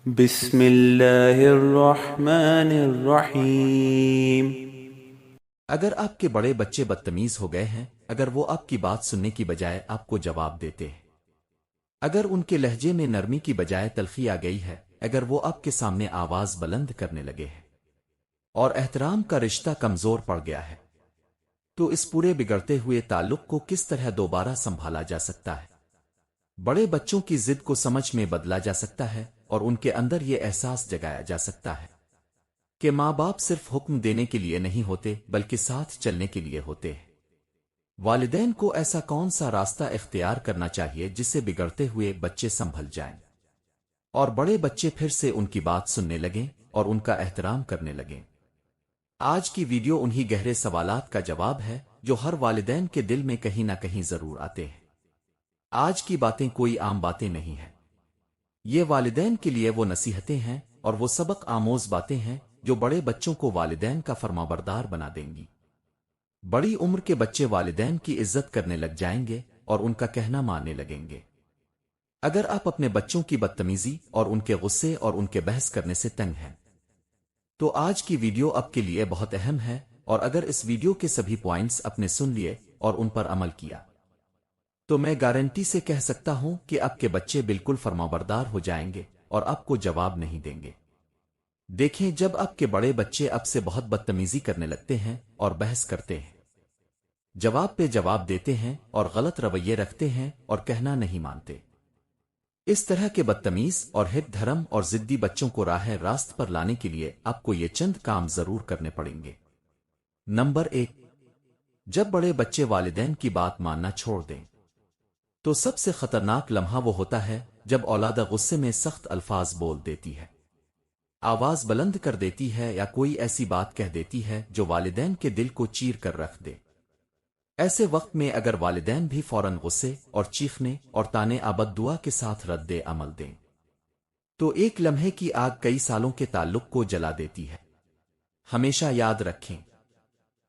بسم اللہ الرحمن الرحیم۔ اگر آپ کے بڑے بچے بدتمیز ہو گئے ہیں، اگر وہ آپ کی بات سننے کی بجائے آپ کو جواب دیتے ہیں، اگر ان کے لہجے میں نرمی کی بجائے تلخی آ گئی ہے، اگر وہ آپ کے سامنے آواز بلند کرنے لگے ہیں اور احترام کا رشتہ کمزور پڑ گیا ہے، تو اس پورے بگڑتے ہوئے تعلق کو کس طرح دوبارہ سنبھالا جا سکتا ہے؟ بڑے بچوں کی ضد کو سمجھ میں بدلا جا سکتا ہے اور ان کے اندر یہ احساس جگایا جا سکتا ہے کہ ماں باپ صرف حکم دینے کے لیے نہیں ہوتے بلکہ ساتھ چلنے کے لیے ہوتے ہیں۔ والدین کو ایسا کون سا راستہ اختیار کرنا چاہیے جس سے بگڑتے ہوئے بچے سنبھل جائیں اور بڑے بچے پھر سے ان کی بات سننے لگیں اور ان کا احترام کرنے لگیں؟ آج کی ویڈیو انہی گہرے سوالات کا جواب ہے جو ہر والدین کے دل میں کہیں نہ کہیں ضرور آتے ہیں۔ آج کی باتیں کوئی عام باتیں نہیں ہیں، یہ والدین کے لیے وہ نصیحتیں ہیں اور وہ سبق آموز باتیں ہیں جو بڑے بچوں کو والدین کا فرمانبردار بنا دیں گی۔ بڑی عمر کے بچے والدین کی عزت کرنے لگ جائیں گے اور ان کا کہنا ماننے لگیں گے۔ اگر آپ اپنے بچوں کی بدتمیزی اور ان کے غصے اور ان کے بحث کرنے سے تنگ ہیں تو آج کی ویڈیو آپ کے لیے بہت اہم ہے، اور اگر اس ویڈیو کے سبھی پوائنٹس آپ نے سن لیے اور ان پر عمل کیا تو میں گارنٹی سے کہہ سکتا ہوں کہ آپ کے بچے بالکل فرمانبردار ہو جائیں گے اور آپ کو جواب نہیں دیں گے۔ دیکھیں، جب آپ کے بڑے بچے آپ سے بہت بدتمیزی کرنے لگتے ہیں اور بحث کرتے ہیں، جواب پہ جواب دیتے ہیں اور غلط رویے رکھتے ہیں اور کہنا نہیں مانتے، اس طرح کے بدتمیز اور ہٹ دھرم اور ضدی بچوں کو راہ راست پر لانے کے لیے آپ کو یہ چند کام ضرور کرنے پڑیں گے۔ نمبر 1، جب بڑے بچے والدین کی بات ماننا چھوڑ دیں تو سب سے خطرناک لمحہ وہ ہوتا ہے جب اولاد غصے میں سخت الفاظ بول دیتی ہے، آواز بلند کر دیتی ہے یا کوئی ایسی بات کہہ دیتی ہے جو والدین کے دل کو چیر کر رکھ دے۔ ایسے وقت میں اگر والدین بھی فوراً غصے اور چیخنے اور تانے آبد دعا کے ساتھ رد عمل دیں تو ایک لمحے کی آگ کئی سالوں کے تعلق کو جلا دیتی ہے۔ ہمیشہ یاد رکھیں،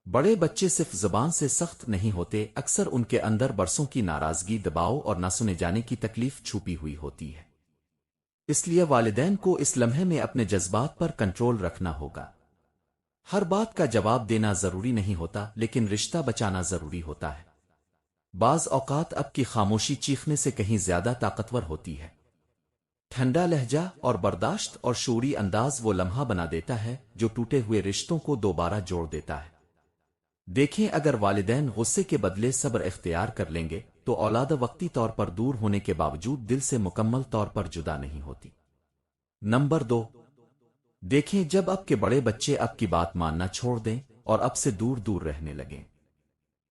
بڑے بچے صرف زبان سے سخت نہیں ہوتے، اکثر ان کے اندر برسوں کی ناراضگی، دباؤ اور نہ سنے جانے کی تکلیف چھپی ہوئی ہوتی ہے۔ اس لیے والدین کو اس لمحے میں اپنے جذبات پر کنٹرول رکھنا ہوگا۔ ہر بات کا جواب دینا ضروری نہیں ہوتا، لیکن رشتہ بچانا ضروری ہوتا ہے۔ بعض اوقات اب کی خاموشی چیخنے سے کہیں زیادہ طاقتور ہوتی ہے۔ ٹھنڈا لہجہ اور برداشت اور شعوری انداز وہ لمحہ بنا دیتا ہے جو ٹوٹے ہوئے رشتوں کو دوبارہ جوڑ دیتا ہے۔ دیکھیں، اگر والدین غصے کے بدلے صبر اختیار کر لیں گے تو اولاد وقتی طور پر دور ہونے کے باوجود دل سے مکمل طور پر جدا نہیں ہوتی۔ نمبر 2، دیکھیں، جب آپ کے بڑے بچے آپ کی بات ماننا چھوڑ دیں اور آپ سے دور دور رہنے لگیں،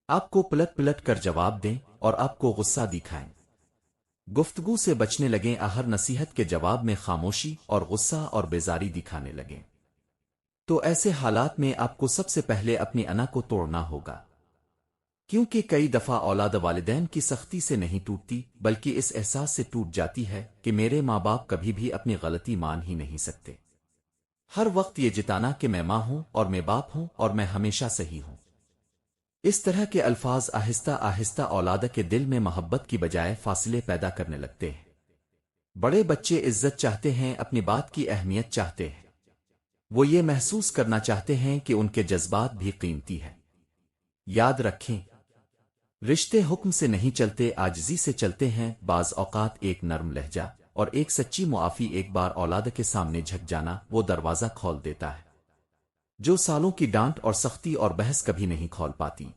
آپ کو پلٹ پلٹ کر جواب دیں اور آپ کو غصہ دکھائیں، گفتگو سے بچنے لگیں، ہر نصیحت کے جواب میں خاموشی اور غصہ اور بیزاری دکھانے لگیں، تو ایسے حالات میں آپ کو سب سے پہلے اپنی انا کو توڑنا ہوگا، کیونکہ کئی دفعہ اولاد والدین کی سختی سے نہیں ٹوٹتی بلکہ اس احساس سے ٹوٹ جاتی ہے کہ میرے ماں باپ کبھی بھی اپنی غلطی مان ہی نہیں سکتے، ہر وقت یہ جتانا کہ میں ماں ہوں اور میں باپ ہوں اور میں ہمیشہ صحیح ہوں۔ اس طرح کے الفاظ آہستہ آہستہ اولاد کے دل میں محبت کی بجائے فاصلے پیدا کرنے لگتے ہیں۔ بڑے بچے عزت چاہتے ہیں، اپنی بات کی اہمیت چاہتے ہیں، وہ یہ محسوس کرنا چاہتے ہیں کہ ان کے جذبات بھی قیمتی ہیں۔ یاد رکھیں، رشتے حکم سے نہیں چلتے، عاجزی سے چلتے ہیں۔ بعض اوقات ایک نرم لہجہ اور ایک سچی معافی، ایک بار اولاد کے سامنے جھک جانا، وہ دروازہ کھول دیتا ہے جو سالوں کی ڈانٹ اور سختی اور بحث کبھی نہیں کھول پاتی۔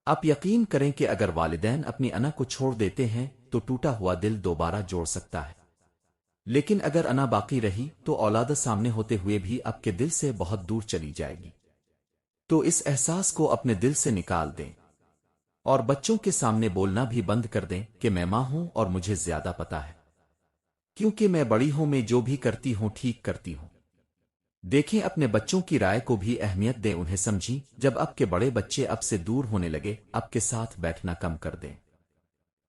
آپ یقین کریں کہ اگر والدین اپنی انا کو چھوڑ دیتے ہیں تو ٹوٹا ہوا دل دوبارہ جوڑ سکتا ہے، لیکن اگر انا باقی رہی تو اولاد سامنے ہوتے ہوئے بھی آپ کے دل سے بہت دور چلی جائے گی۔ تو اس احساس کو اپنے دل سے نکال دیں اور بچوں کے سامنے بولنا بھی بند کر دیں کہ میں ماں ہوں اور مجھے زیادہ پتا ہے، کیونکہ میں بڑی ہوں، میں جو بھی کرتی ہوں ٹھیک کرتی ہوں۔ دیکھیں، اپنے بچوں کی رائے کو بھی اہمیت دیں، انہیں سمجھیں۔ جب آپ کے بڑے بچے آپ سے دور ہونے لگے، آپ کے ساتھ بیٹھنا کم کر دیں،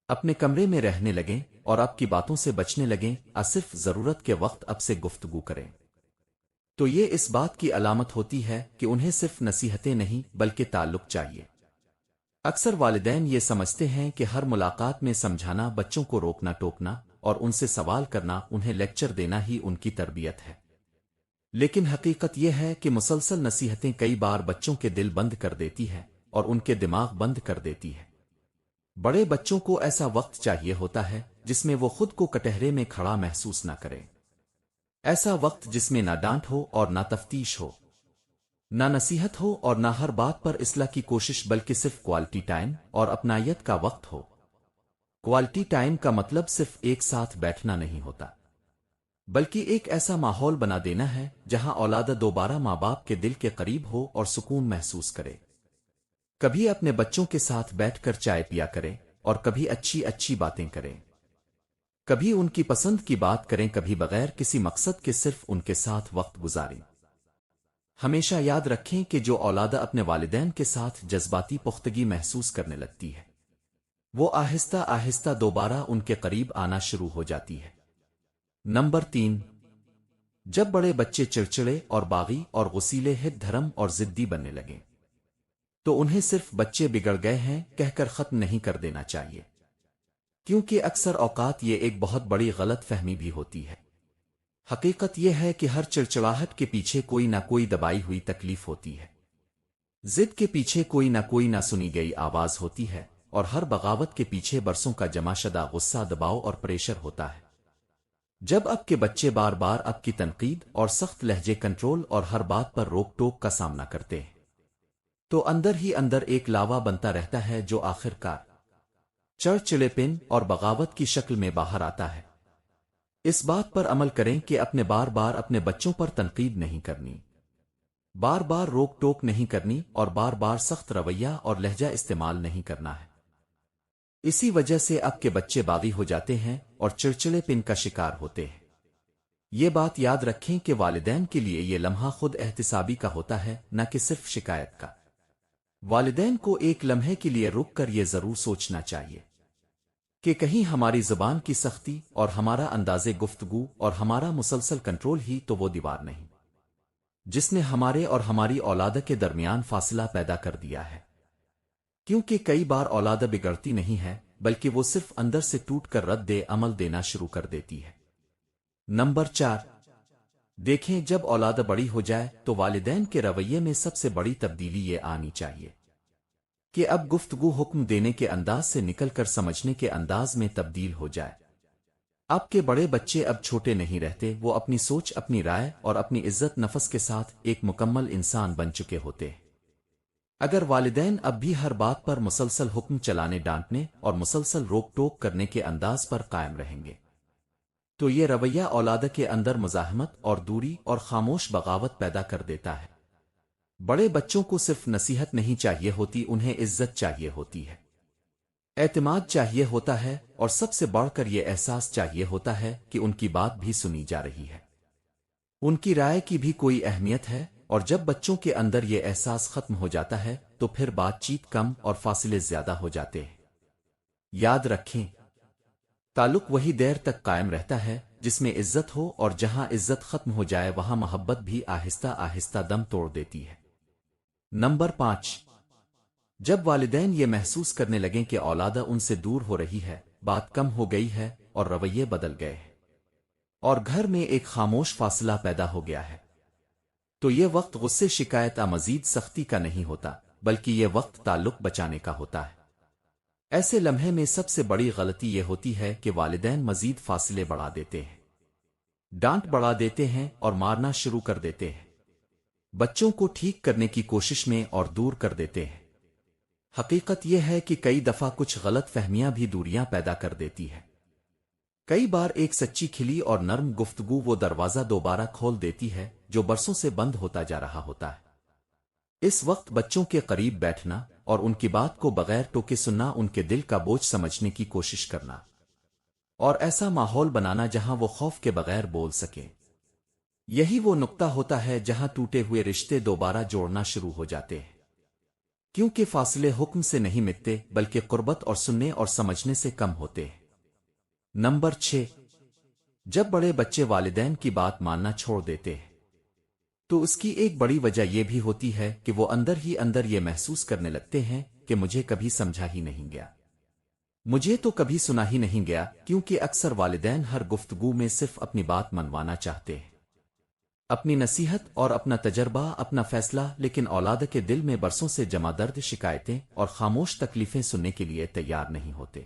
اپنے کمرے میں رہنے لگیں اور آپ کی باتوں سے بچنے لگیں، صرف ضرورت کے وقت آپ سے گفتگو کریں، تو یہ اس بات کی علامت ہوتی ہے کہ انہیں صرف نصیحتیں نہیں بلکہ تعلق چاہیے۔ اکثر والدین یہ سمجھتے ہیں کہ ہر ملاقات میں سمجھانا، بچوں کو روکنا ٹوکنا اور ان سے سوال کرنا، انہیں لیکچر دینا ہی ان کی تربیت ہے۔ لیکن حقیقت یہ ہے کہ مسلسل نصیحتیں کئی بار بچوں کے دل بند کر دیتی ہے اور ان کے دماغ بند کر دیتی ہے۔ بڑے بچوں کو ایسا وقت چاہیے ہوتا ہے جس میں وہ خود کو کٹہرے میں کھڑا محسوس نہ کرے، ایسا وقت جس میں نہ ڈانٹ ہو اور نہ تفتیش ہو، نہ نصیحت ہو اور نہ ہر بات پر اصلاح کی کوشش، بلکہ صرف کوالٹی ٹائم اور اپنائیت کا وقت ہو۔ کوالٹی ٹائم کا مطلب صرف ایک ساتھ بیٹھنا نہیں ہوتا، بلکہ ایک ایسا ماحول بنا دینا ہے جہاں اولاد دوبارہ ماں باپ کے دل کے قریب ہو اور سکون محسوس کرے۔ کبھی اپنے بچوں کے ساتھ بیٹھ کر چائے پیا کریں اور کبھی اچھی اچھی باتیں کریں، کبھی ان کی پسند کی بات کریں، کبھی بغیر کسی مقصد کے صرف ان کے ساتھ وقت گزاریں۔ ہمیشہ یاد رکھیں کہ جو اولاد اپنے والدین کے ساتھ جذباتی پختگی محسوس کرنے لگتی ہے، وہ آہستہ آہستہ دوبارہ ان کے قریب آنا شروع ہو جاتی ہے۔ نمبر 3، جب بڑے بچے چڑچڑے اور باغی اور غصیلے ہٹ دھرم اور ضدی بننے لگیں تو انہیں صرف بچے بگڑ گئے ہیں کہہ کر ختم نہیں کر دینا چاہیے، کیونکہ اکثر اوقات یہ ایک بہت بڑی غلط فہمی بھی ہوتی ہے۔ حقیقت یہ ہے کہ ہر چڑچڑاہٹ کے پیچھے کوئی نہ کوئی دبائی ہوئی تکلیف ہوتی ہے، ضد کے پیچھے کوئی نہ سنی گئی آواز ہوتی ہے، اور ہر بغاوت کے پیچھے برسوں کا جمع شدہ غصہ، دباؤ اور پریشر ہوتا ہے۔ جب اب کے بچے بار بار اب کی تنقید اور سخت لہجے کنٹرول اور ہر بات پر روک ٹوک کا سامنا کرتے ہیں تو اندر ہی اندر ایک لاوا بنتا رہتا ہے جو آخر کار چڑچڑےپن اور بغاوت کی شکل میں باہر آتا ہے۔ اس بات پر عمل کریں کہ اپنے بار بار اپنے بچوں پر تنقید نہیں کرنی، بار بار روک ٹوک نہیں کرنی اور بار بار سخت رویہ اور لہجہ استعمال نہیں کرنا ہے۔ اسی وجہ سے اب کے بچے باغی ہو جاتے ہیں اور چڑچڑے پن کا شکار ہوتے ہیں۔ یہ بات یاد رکھیں کہ والدین کے لیے یہ لمحہ خود احتسابی کا ہوتا ہے، نہ کہ صرف شکایت کا۔ والدین کو ایک لمحے کے لیے رک کر یہ ضرور سوچنا چاہیے کہ کہیں ہماری زبان کی سختی اور ہمارا انداز گفتگو اور ہمارا مسلسل کنٹرول ہی تو وہ دیوار نہیں جس نے ہمارے اور ہماری اولاد کے درمیان فاصلہ پیدا کر دیا ہے۔ کیونکہ کئی بار اولاد بگڑتی نہیں ہے، بلکہ وہ صرف اندر سے ٹوٹ کر رد عمل دینا شروع کر دیتی ہے۔ نمبر 4، دیکھیں جب اولاد بڑی ہو جائے تو والدین کے رویے میں سب سے بڑی تبدیلی یہ آنی چاہیے کہ اب گفتگو حکم دینے کے انداز سے نکل کر سمجھنے کے انداز میں تبدیل ہو جائے۔ اب کے بڑے بچے اب چھوٹے نہیں رہتے، وہ اپنی سوچ، اپنی رائے اور اپنی عزت نفس کے ساتھ ایک مکمل انسان بن چکے ہوتے ہیں۔ اگر والدین اب بھی ہر بات پر مسلسل حکم چلانے، ڈانٹنے اور مسلسل روک ٹوک کرنے کے انداز پر قائم رہیں گے تو یہ رویہ اولاد کے اندر مزاحمت اور دوری اور خاموش بغاوت پیدا کر دیتا ہے۔ بڑے بچوں کو صرف نصیحت نہیں چاہیے ہوتی، انہیں عزت چاہیے ہوتی ہے، اعتماد چاہیے ہوتا ہے، اور سب سے بڑھ کر یہ احساس چاہیے ہوتا ہے کہ ان کی بات بھی سنی جا رہی ہے، ان کی رائے کی بھی کوئی اہمیت ہے۔ اور جب بچوں کے اندر یہ احساس ختم ہو جاتا ہے تو پھر بات چیت کم اور فاصلے زیادہ ہو جاتے ہیں۔ یاد رکھیں، تعلق وہی دیر تک قائم رہتا ہے جس میں عزت ہو، اور جہاں عزت ختم ہو جائے وہاں محبت بھی آہستہ آہستہ دم توڑ دیتی ہے۔ نمبر 5، جب والدین یہ محسوس کرنے لگیں کہ اولاد ان سے دور ہو رہی ہے، بات کم ہو گئی ہے اور رویے بدل گئے ہیں اور گھر میں ایک خاموش فاصلہ پیدا ہو گیا ہے، تو یہ وقت غصے، شکایت یا مزید سختی کا نہیں ہوتا، بلکہ یہ وقت تعلق بچانے کا ہوتا ہے۔ ایسے لمحے میں سب سے بڑی غلطی یہ ہوتی ہے کہ والدین مزید فاصلے بڑھا دیتے ہیں، ڈانٹ بڑھا دیتے ہیں اور مارنا شروع کر دیتے ہیں، بچوں کو ٹھیک کرنے کی کوشش میں اور دور کر دیتے ہیں۔ حقیقت یہ ہے کہ کئی دفعہ کچھ غلط فہمیاں بھی دوریاں پیدا کر دیتی ہے۔ کئی بار ایک سچی کھلی اور نرم گفتگو وہ دروازہ دوبارہ کھول دیتی ہے جو برسوں سے بند ہوتا جا رہا ہوتا ہے۔ اس وقت بچوں کے قریب بیٹھنا اور ان کی بات کو بغیر ٹوکے سننا، ان کے دل کا بوجھ سمجھنے کی کوشش کرنا اور ایسا ماحول بنانا جہاں وہ خوف کے بغیر بول سکے، یہی وہ نقطہ ہوتا ہے جہاں ٹوٹے ہوئے رشتے دوبارہ جوڑنا شروع ہو جاتے ہیں۔ کیونکہ فاصلے حکم سے نہیں مٹتے، بلکہ قربت اور سننے اور سمجھنے سے کم ہوتے ہیں۔ نمبر 6، جب بڑے بچے والدین کی بات ماننا چھوڑ دیتے ہیں تو اس کی ایک بڑی وجہ یہ بھی ہوتی ہے کہ وہ اندر ہی اندر یہ محسوس کرنے لگتے ہیں کہ مجھے کبھی سمجھا ہی نہیں گیا، مجھے تو کبھی سنا ہی نہیں گیا، کیونکہ اکثر والدین ہر گفتگو میں صرف اپنی بات منوانا چاہتے ہیں، اپنی نصیحت اور اپنا تجربہ، اپنا فیصلہ، لیکن اولاد کے دل میں برسوں سے جمع درد، شکایتیں اور خاموش تکلیفیں سننے کے لیے تیار نہیں ہوتے۔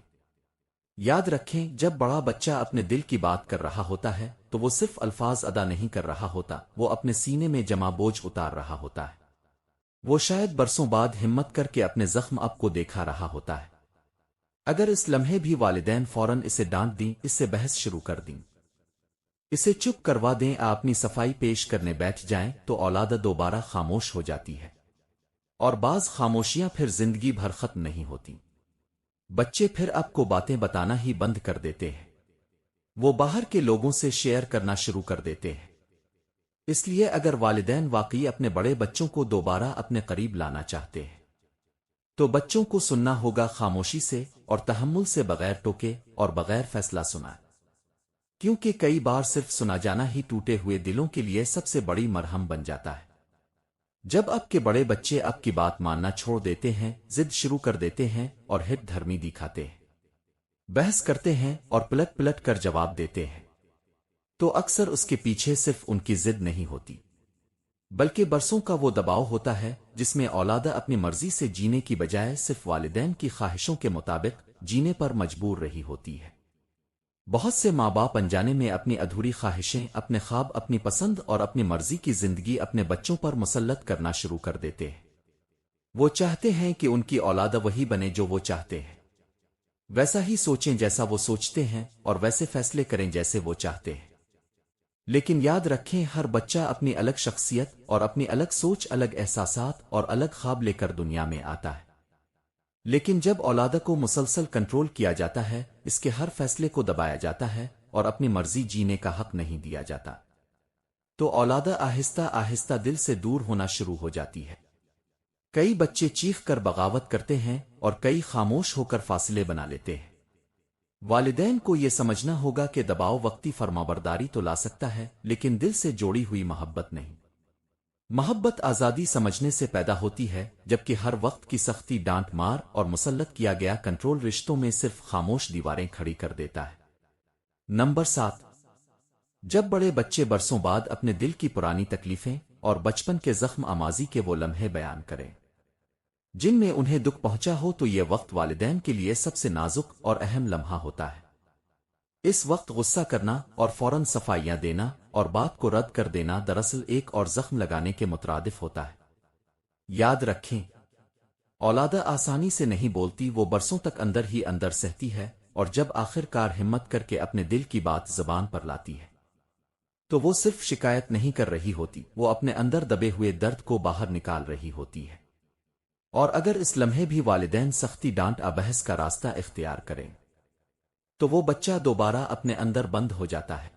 یاد رکھیں، جب بڑا بچہ اپنے دل کی بات کر رہا ہوتا ہے تو وہ صرف الفاظ ادا نہیں کر رہا ہوتا، وہ اپنے سینے میں جمع بوجھ اتار رہا ہوتا ہے۔ وہ شاید برسوں بعد ہمت کر کے اپنے زخم آپ کو دیکھا رہا ہوتا ہے۔ اگر اس لمحے بھی والدین فوراً اسے ڈانٹ دیں، اس سے بحث شروع کر دیں، اسے چپ کروا دیں، اپنی صفائی پیش کرنے بیٹھ جائیں، تو اولاد دوبارہ خاموش ہو جاتی ہے، اور بعض خاموشیاں پھر زندگی بھر ختم نہیں ہوتی۔ بچے پھر آپ کو باتیں بتانا ہی بند کر دیتے ہیں، وہ باہر کے لوگوں سے شیئر کرنا شروع کر دیتے ہیں۔ اس لیے اگر والدین واقعی اپنے بڑے بچوں کو دوبارہ اپنے قریب لانا چاہتے ہیں تو بچوں کو سننا ہوگا، خاموشی سے اور تحمل سے، بغیر ٹوکے اور بغیر فیصلہ سنائے، کیونکہ کئی بار صرف سنا جانا ہی ٹوٹے ہوئے دلوں کے لیے سب سے بڑی مرہم بن جاتا ہے۔ جب آپ کے بڑے بچے آپ کی بات ماننا چھوڑ دیتے ہیں، ضد شروع کر دیتے ہیں اور ہٹ دھرمی دکھاتے ہیں، بحث کرتے ہیں اور پلٹ پلٹ کر جواب دیتے ہیں، تو اکثر اس کے پیچھے صرف ان کی ضد نہیں ہوتی، بلکہ برسوں کا وہ دباؤ ہوتا ہے جس میں اولاد اپنی مرضی سے جینے کی بجائے صرف والدین کی خواہشوں کے مطابق جینے پر مجبور رہی ہوتی ہے۔ بہت سے ماں باپ انجانے میں اپنی ادھوری خواہشیں، اپنے خواب، اپنی پسند اور اپنی مرضی کی زندگی اپنے بچوں پر مسلط کرنا شروع کر دیتے ہیں۔ وہ چاہتے ہیں کہ ان کی اولاد وہی بنے جو وہ چاہتے ہیں، ویسا ہی سوچیں جیسا وہ سوچتے ہیں، اور ویسے فیصلے کریں جیسے وہ چاہتے ہیں۔ لیکن یاد رکھیں، ہر بچہ اپنی الگ شخصیت اور اپنی الگ سوچ، الگ احساسات اور الگ خواب لے کر دنیا میں آتا ہے۔ لیکن جب اولاد کو مسلسل کنٹرول کیا جاتا ہے، اس کے ہر فیصلے کو دبایا جاتا ہے اور اپنی مرضی جینے کا حق نہیں دیا جاتا، تو اولاد آہستہ آہستہ دل سے دور ہونا شروع ہو جاتی ہے۔ کئی بچے چیخ کر بغاوت کرتے ہیں اور کئی خاموش ہو کر فاصلے بنا لیتے ہیں۔ والدین کو یہ سمجھنا ہوگا کہ دباؤ وقتی فرمانبرداری تو لا سکتا ہے، لیکن دل سے جوڑی ہوئی محبت نہیں۔ محبت آزادی سمجھنے سے پیدا ہوتی ہے، جبکہ ہر وقت کی سختی، ڈانٹ مار اور مسلط کیا گیا کنٹرول رشتوں میں صرف خاموش دیواریں کھڑی کر دیتا ہے۔ نمبر 7، جب بڑے بچے برسوں بعد اپنے دل کی پرانی تکلیفیں اور بچپن کے زخم آمازی کے وہ لمحے بیان کریں جن میں انہیں دکھ پہنچا ہو، تو یہ وقت والدین کے لیے سب سے نازک اور اہم لمحہ ہوتا ہے۔ اس وقت غصہ کرنا اور فوراً صفائیاں دینا اور بات کو رد کر دینا دراصل ایک اور زخم لگانے کے مترادف ہوتا ہے۔ یاد رکھیں، اولاد آسانی سے نہیں بولتی، وہ برسوں تک اندر ہی اندر سہتی ہے، اور جب آخر کار ہمت کر کے اپنے دل کی بات زبان پر لاتی ہے تو وہ صرف شکایت نہیں کر رہی ہوتی، وہ اپنے اندر دبے ہوئے درد کو باہر نکال رہی ہوتی ہے۔ اور اگر اس لمحے بھی والدین سختی، ڈانٹ، بحث کا راستہ اختیار کریں تو وہ بچہ دوبارہ اپنے اندر بند ہو جاتا ہے،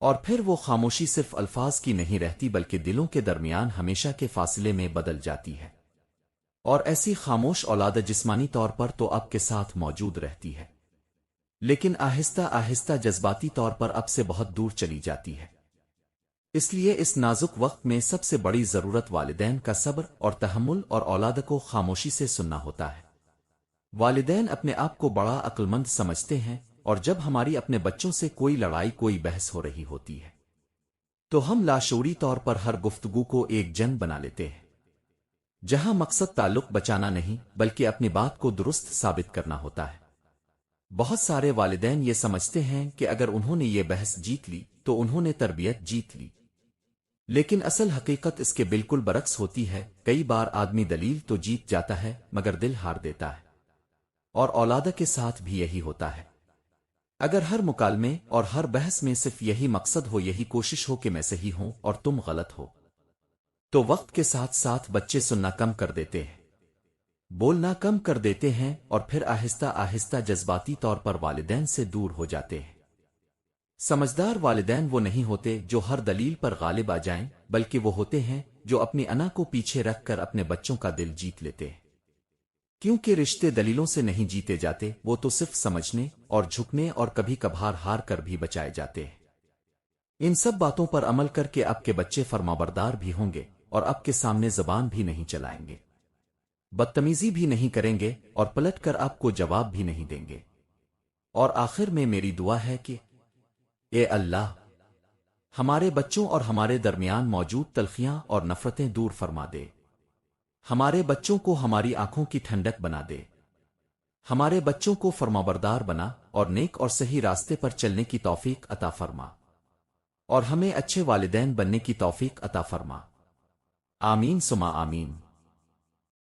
اور پھر وہ خاموشی صرف الفاظ کی نہیں رہتی، بلکہ دلوں کے درمیان ہمیشہ کے فاصلے میں بدل جاتی ہے۔ اور ایسی خاموش اولاد جسمانی طور پر تو آپ کے ساتھ موجود رہتی ہے، لیکن آہستہ آہستہ جذباتی طور پر اب سے بہت دور چلی جاتی ہے۔ اس لیے اس نازک وقت میں سب سے بڑی ضرورت والدین کا صبر اور تحمل اور اولاد کو خاموشی سے سننا ہوتا ہے۔ والدین اپنے آپ کو بڑا عقل مند سمجھتے ہیں، اور جب ہماری اپنے بچوں سے کوئی لڑائی، کوئی بحث ہو رہی ہوتی ہے تو ہم لاشعوری طور پر ہر گفتگو کو ایک جنگ بنا لیتے ہیں، جہاں مقصد تعلق بچانا نہیں بلکہ اپنی بات کو درست ثابت کرنا ہوتا ہے۔ بہت سارے والدین یہ سمجھتے ہیں کہ اگر انہوں نے یہ بحث جیت لی تو انہوں نے تربیت جیت لی، لیکن اصل حقیقت اس کے بالکل برعکس ہوتی ہے۔ کئی بار آدمی دلیل تو جیت جاتا ہے مگر دل ہار دیتا ہے، اور اولاد کے ساتھ بھی یہی ہوتا ہے۔ اگر ہر مکالمے اور ہر بحث میں صرف یہی مقصد ہو، یہی کوشش ہو کہ میں صحیح ہوں اور تم غلط ہو، تو وقت کے ساتھ ساتھ بچے سننا کم کر دیتے ہیں، بولنا کم کر دیتے ہیں، اور پھر آہستہ آہستہ جذباتی طور پر والدین سے دور ہو جاتے ہیں۔ سمجھدار والدین وہ نہیں ہوتے جو ہر دلیل پر غالب آ جائیں، بلکہ وہ ہوتے ہیں جو اپنی انا کو پیچھے رکھ کر اپنے بچوں کا دل جیت لیتے ہیں، کیونکہ رشتے دلیلوں سے نہیں جیتے جاتے، وہ تو صرف سمجھنے اور جھکنے اور کبھی کبھار ہار کر بھی بچائے جاتے ہیں۔ ان سب باتوں پر عمل کر کے آپ کے بچے فرمانبردار بھی ہوں گے اور آپ کے سامنے زبان بھی نہیں چلائیں گے۔ بدتمیزی بھی نہیں کریں گے اور پلٹ کر آپ کو جواب بھی نہیں دیں گے۔ اور آخر میں میری دعا ہے کہ اے اللہ، ہمارے بچوں اور ہمارے درمیان موجود تلخیاں اور نفرتیں دور فرما دے، ہمارے بچوں کو ہماری آنکھوں کی ٹھنڈک بنا دے، ہمارے بچوں کو فرمانبردار بنا اور نیک اور صحیح راستے پر چلنے کی توفیق عطا فرما، اور ہمیں اچھے والدین بننے کی توفیق عطا فرما۔ آمین ثم آمین۔